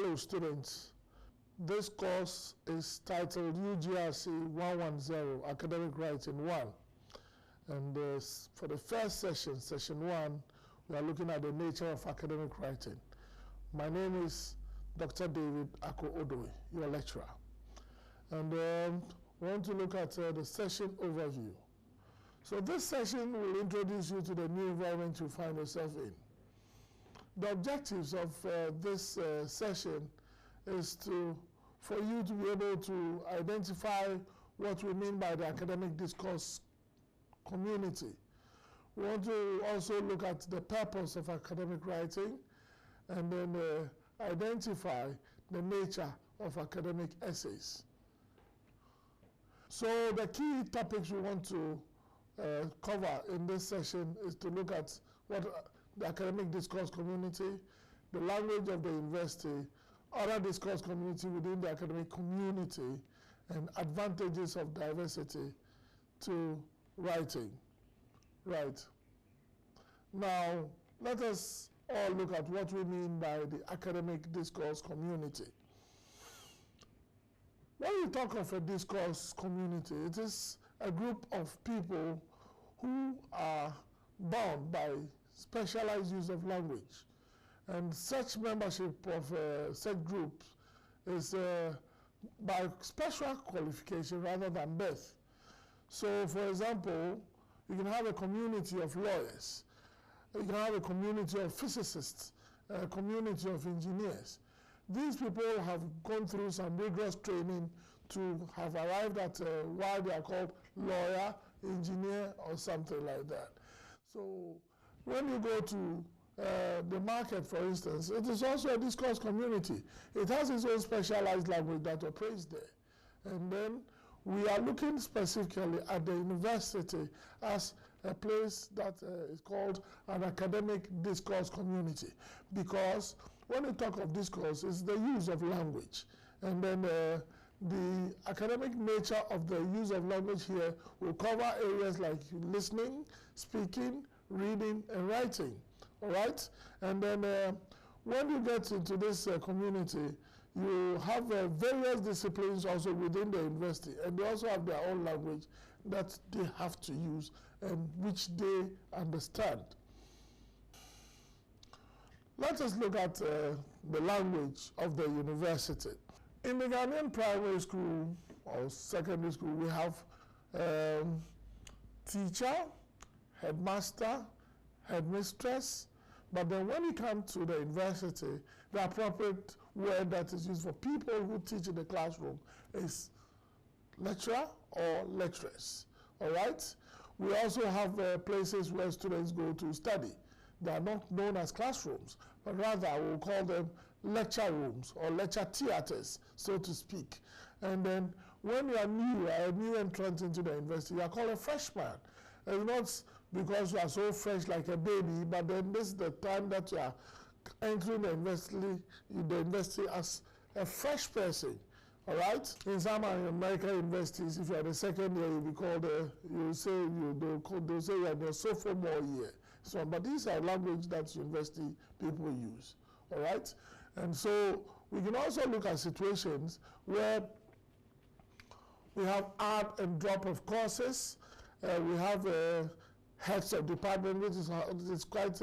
Hello students, this course is titled UGRC 110 Academic Writing 1, and for the first session, session 1, we are looking at the nature of academic writing. My name is Dr. David Ako-Odoe, your lecturer, and we want to look at the session overview. So this session will introduce you to the new environment you find yourself in. The objectives of this session is for you to be able to identify what we mean by the academic discourse community. We want to also look at the purpose of academic writing and then identify the nature of academic essays. So the key topics we want to cover in this session is to look at what the academic discourse community, the language of the university, other discourse community within the academic community, and advantages of diversity to writing. Right. Now, let us all look at what we mean by the academic discourse community. When we talk of a discourse community, it is a group of people who are bound by specialized use of language. And such membership of such groups is by special qualification rather than birth. So, for example, you can have a community of lawyers, you can have a community of physicists, a community of engineers. These people have gone through some rigorous training to have arrived at why they are called lawyer, engineer, or something like that. So when you go to the market, for instance, it is also a discourse community. It has its own specialized language that operates there. And then we are looking specifically at the university as a place that is called an academic discourse community, because when we talk of discourse, it's the use of language. And then the academic nature of the use of language here will cover areas like listening, speaking, reading, and writing. All right? And then when you get into this community, you have various disciplines also within the university, and they also have their own language that they have to use and which they understand. Let us look at the language of the university. In the Ghanaian primary school or secondary school, we have teacher, headmaster, headmistress, but then when you come to the university, the appropriate word that is used for people who teach in the classroom is lecturer or lecturess. All right? We also have places where students go to study. They are not known as classrooms, but rather we'll call them lecture rooms or lecture theaters, so to speak. And then when you are new, a new entrant into the university, you are called a freshman. It's not because you are so fresh like a baby, but then this is the time that you are entering the university as a fresh person. All right? In some American universities, if you are the second year, you'll be called, they'll say you're in your sophomore year. So, but these are language that university people use. All right? And so we can also look at situations where we have add and drop of courses. We have heads of department, which is quite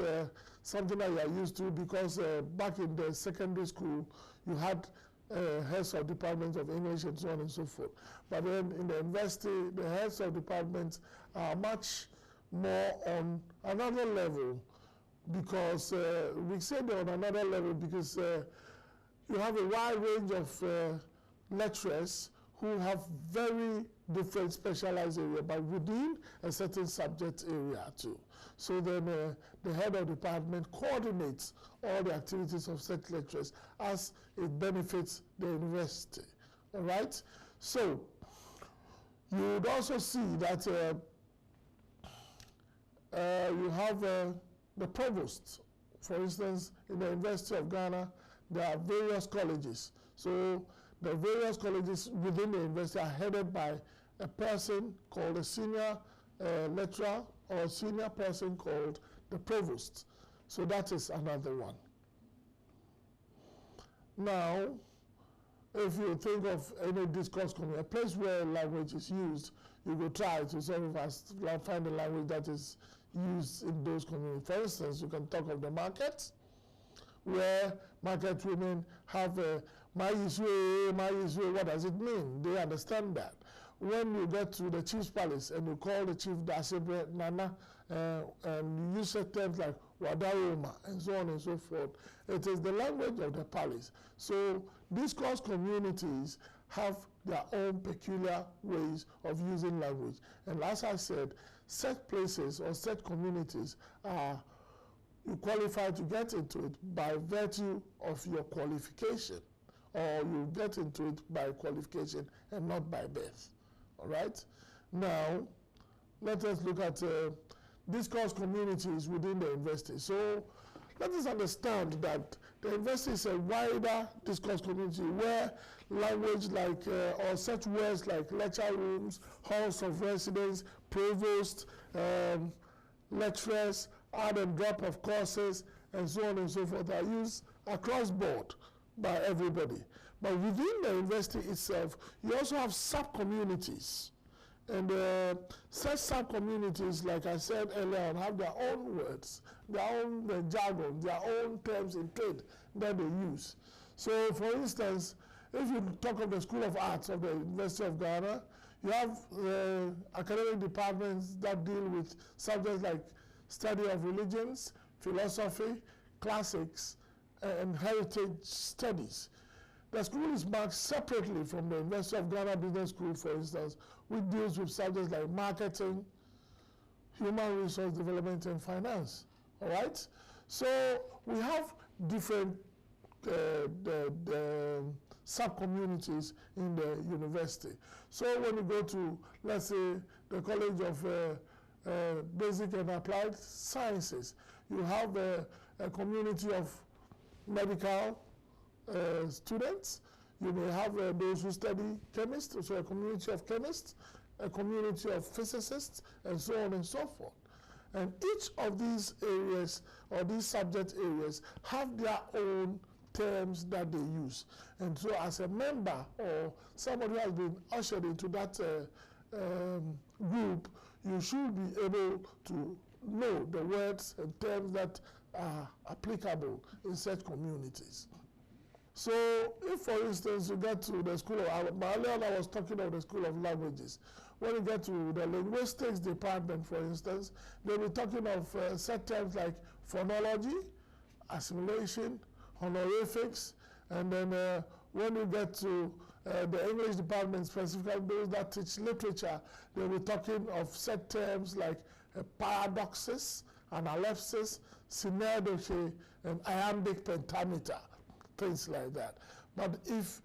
something that you are used to, because back in the secondary school, you had heads of departments of English and so on and so forth. But then in the university, the heads of departments are much more on another level, because we say they're on another level because you have a wide range of lecturers who have very different specialized area, but within a certain subject area too. So then the head of department coordinates all the activities of such lecturers as it benefits the university. All right? So you would also see that you have the provost. For instance, in the University of Ghana, there are various colleges. So the various colleges within the university are headed by a person called a senior lecturer or a senior person called the provost. So that is another one. Now, if you think of any discourse community, a place where language is used, you go try to sort of find a language that is used in those communities. For instance, you can talk of the market, where market women have my Yiswe, what does it mean? They understand that. When you get to the chief's palace and you call the chief Dasebre Nana, and you use terms like Wadaroma and so on and so forth, it is the language of the palace. So discourse communities have their own peculiar ways of using language. And as I said, set places or set communities are, you qualify to get into it by virtue of your qualification, or you get into it by qualification and not by birth. All right? Now, let us look at discourse communities within the university. So let us understand that the university is a wider discourse community where language like, or such words like lecture rooms, halls of residence, provost, lecturers, add and drop of courses, and so on and so forth are used across board by everybody. But within the university itself, you also have sub-communities. And such sub-communities, like I said earlier on, have their own words, their own jargon, their own terms in trade that they use. So, for instance, if you talk of the School of Arts of the University of Ghana, you have academic departments that deal with subjects like study of religions, philosophy, classics, and heritage studies. The school is marked separately from the University of Ghana Business School, for instance, which deals with subjects like marketing, human resource development, and finance. All right? So we have different sub-communities in the university. So when you go to, let's say, the College of Basic and Applied Sciences, you have a community of medical students. You may have those who study chemists, so a community of chemists, a community of physicists, and so on and so forth. And each of these areas, or these subject areas, have their own terms that they use. And so as a member or somebody who has been ushered into that group, you should be able to know the words and terms that are applicable in such communities. So if, for instance, you get to the School of, earlier I was talking of the School of Languages. When you get to the linguistics department, for instance, they'll be talking of set terms like phonology, assimilation, honorifics, and then when you get to the English department, specifically those that teach literature, they'll be talking of set terms like paradoxes, analepsis, synecdoche, and iambic pentameter, things like that. But if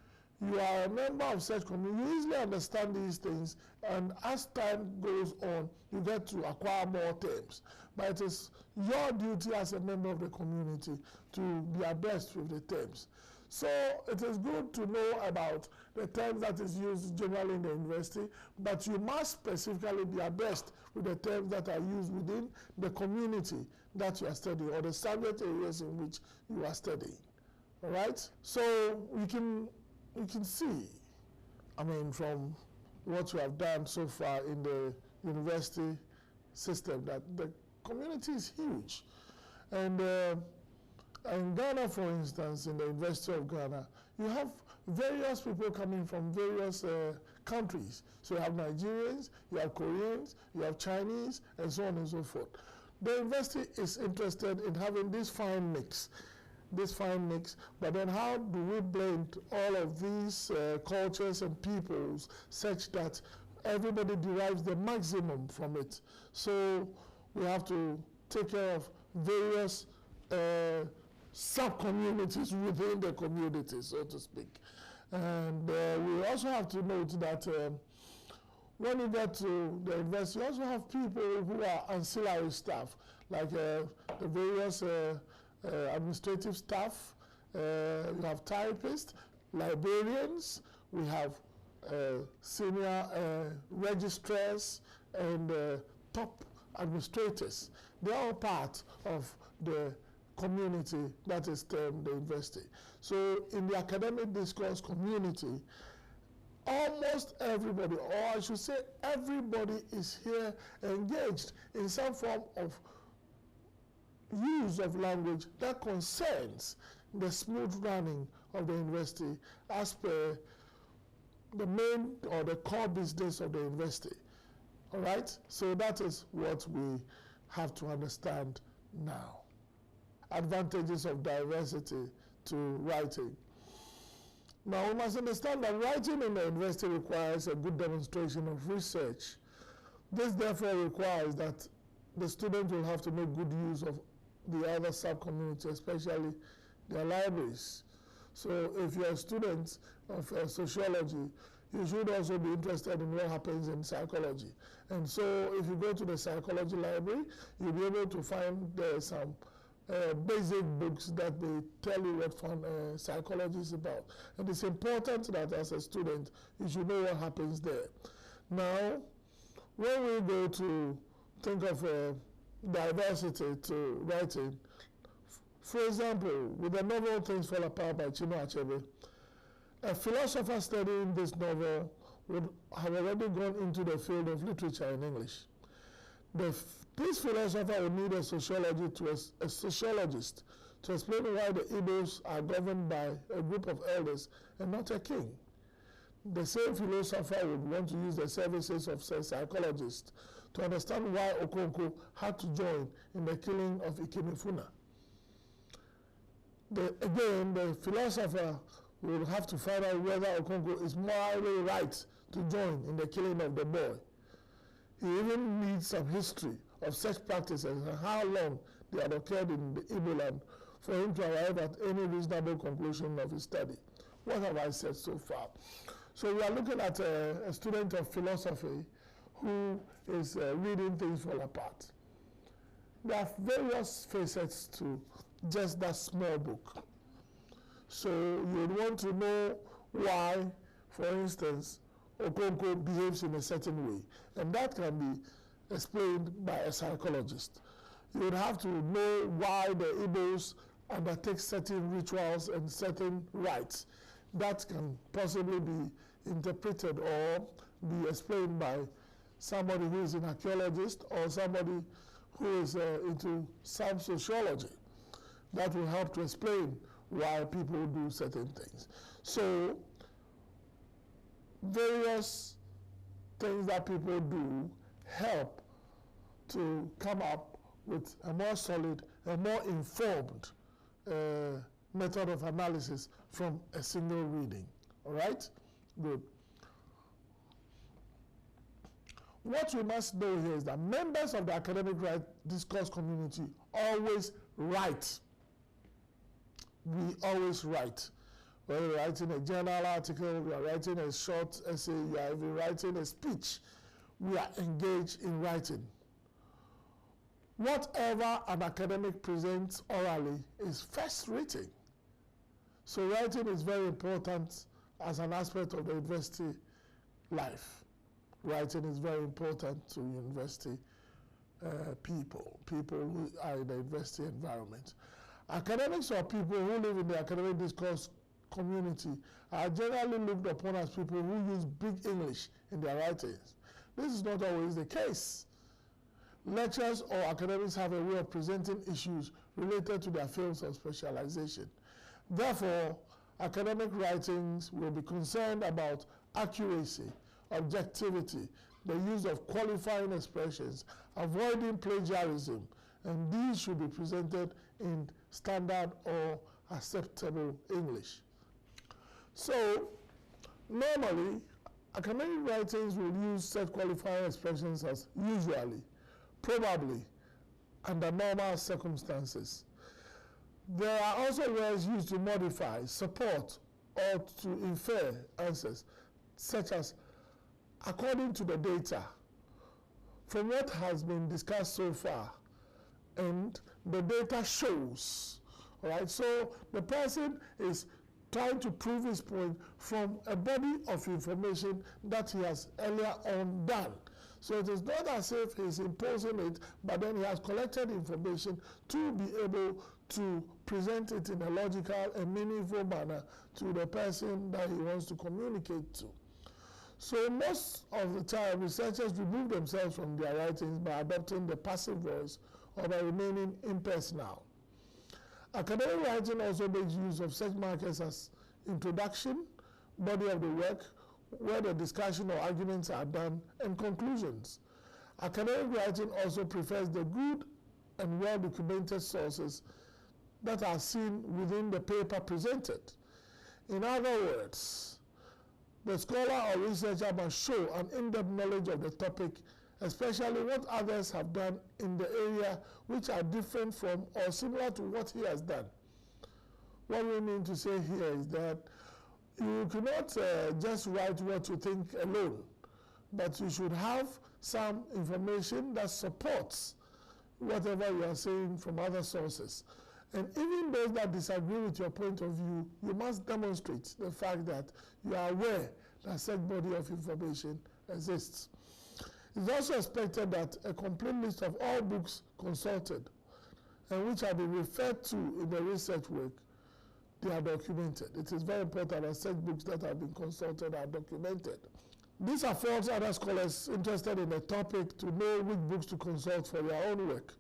you are a member of such community, you easily understand these things, and as time goes on, you get to acquire more terms. But it is your duty as a member of the community to be abreast with the terms. So it is good to know about the terms that is used generally in the university, but you must specifically be abreast with the terms that are used within the community that you are studying, or the subject areas in which you are studying. All right? So we can see, I mean, from what you have done so far in the university system, that the community is huge. And in Ghana, for instance, in the University of Ghana, you have various people coming from various countries. So you have Nigerians, you have Koreans, you have Chinese, and so on and so forth. The university is interested in having this fine mix, but then how do we blend all of these cultures and peoples such that everybody derives the maximum from it? So we have to take care of various sub-communities within the community, so to speak. And we also have to note that when you get to the university, you also have people who are ancillary staff, like the various administrative staff. You have typists, librarians, we have senior registrars, and top administrators. They are all part of the community that is termed the university. So in the academic discourse community, almost everybody, or I should say everybody, is here engaged in some form of use of language that concerns the smooth running of the university as per the main or the core business of the university. All right? So that is what we have to understand now. Advantages of diversity to writing. Now, we must understand that writing in the university requires a good demonstration of research. This therefore requires that the student will have to make good use of the other sub-communities, especially their libraries. So if you're a student of sociology, you should also be interested in what happens in psychology. And so if you go to the psychology library, you'll be able to find some basic books that they tell you what psychology is about. And it's important that as a student, you should know what happens there. Now, when we go to think of diversity to writing, for example, with the novel Things Fall Apart by Chinua Achebe, a philosopher studying this novel would have already gone into the field of literature in English. This philosopher would need a sociologist to explain why the Igbos are governed by a group of elders and not a king. The same philosopher would want to use the services of a psychologist to understand why Okonkwo had to join in the killing of Ikemefuna. Again, the philosopher will have to find out whether Okonkwo is morally right to join in the killing of the boy. He even needs some history of such practices and how long they had occurred in the Igbo land for him to arrive at any reasonable conclusion of his study. What have I said so far? So we are looking at a student of philosophy who is reading Things Fall Apart. There are various facets to just that small book. So you would want to know why, for instance, Okonkwo behaves in a certain way. And that can be explained by a psychologist. You would have to know why the Igbos undertake certain rituals and certain rites. That can possibly be interpreted or be explained by somebody who is an archaeologist or somebody who is into some sociology. That will help to explain why people do certain things. So, various things that people do help to come up with a more solid, a more informed method of analysis from a single reading. All right? Good. What we must know here is that members of the academic discourse community always write. We always write. Whether you're writing a journal article, you are writing a short essay, you are even writing a speech, we are engaged in writing. Whatever an academic presents orally is first written. So writing is very important as an aspect of the university life. Writing is very important to university people who are in the university environment. Academics or people who live in the academic discourse community are generally looked upon as people who use big English in their writings. This is not always the case. Lecturers or academics have a way of presenting issues related to their fields of specialization. Therefore, academic writings will be concerned about accuracy, objectivity, the use of qualifying expressions, avoiding plagiarism, and these should be presented in standard or acceptable English. So, normally, academic writings will use such qualifying expressions as usually, probably, under normal circumstances. There are also words used to modify, support, or to infer answers, such as according to the data, from what has been discussed so far, and the data shows. All right, so the person is trying to prove his point from a body of information that he has earlier on done. So it is not as if he's imposing it, but then he has collected information to be able to present it in a logical and meaningful manner to the person that he wants to communicate to. So most of the time, researchers remove themselves from their writings by adopting the passive voice or by remaining impersonal. Academic writing also makes use of such markers as introduction, body of the work, where the discussion or arguments are done, and conclusions. Academic writing also prefers the good and well-documented sources that are seen within the paper presented. In other words, the scholar or researcher must show an in-depth knowledge of the topic, especially what others have done in the area which are different from or similar to what he has done. What we mean to say here is that you cannot just write what you think alone, but you should have some information that supports whatever you are saying from other sources. And even those that disagree with your point of view, you must demonstrate the fact that you are aware that such body of information exists. It's also expected that a complete list of all books consulted and which have been referred to in the research work, they are documented. It is very important that such books that have been consulted are documented. This affords other scholars interested in the topic to know which books to consult for their own work.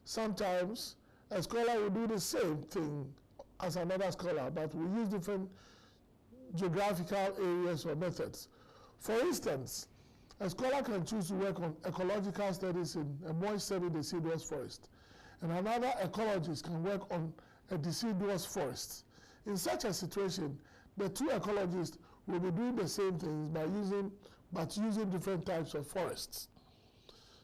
Sometimes a scholar will do the same thing as another scholar, but will use different geographical areas or methods. For instance, a scholar can choose to work on ecological studies in a moist semi-deciduous forest, and another ecologist can work on a deciduous forest. In such a situation, the two ecologists will be doing the same things but using different types of forests.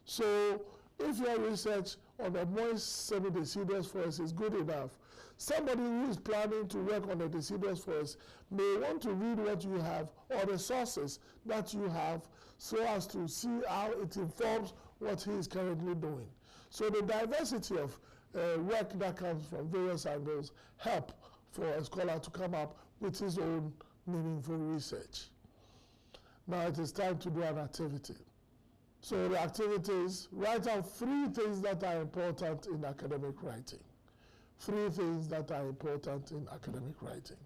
So if your research on a moist semi-deciduous forest is good enough, somebody who is planning to work on a deciduous forest may want to read what you have or the sources that you have so as to see how it informs what he is currently doing. So the diversity of work that comes from various angles help for a scholar to come up with his own meaningful research. Now it is time to do an activity. So the activity is write out 3 things that are important in academic writing. 3 things that are important in academic writing.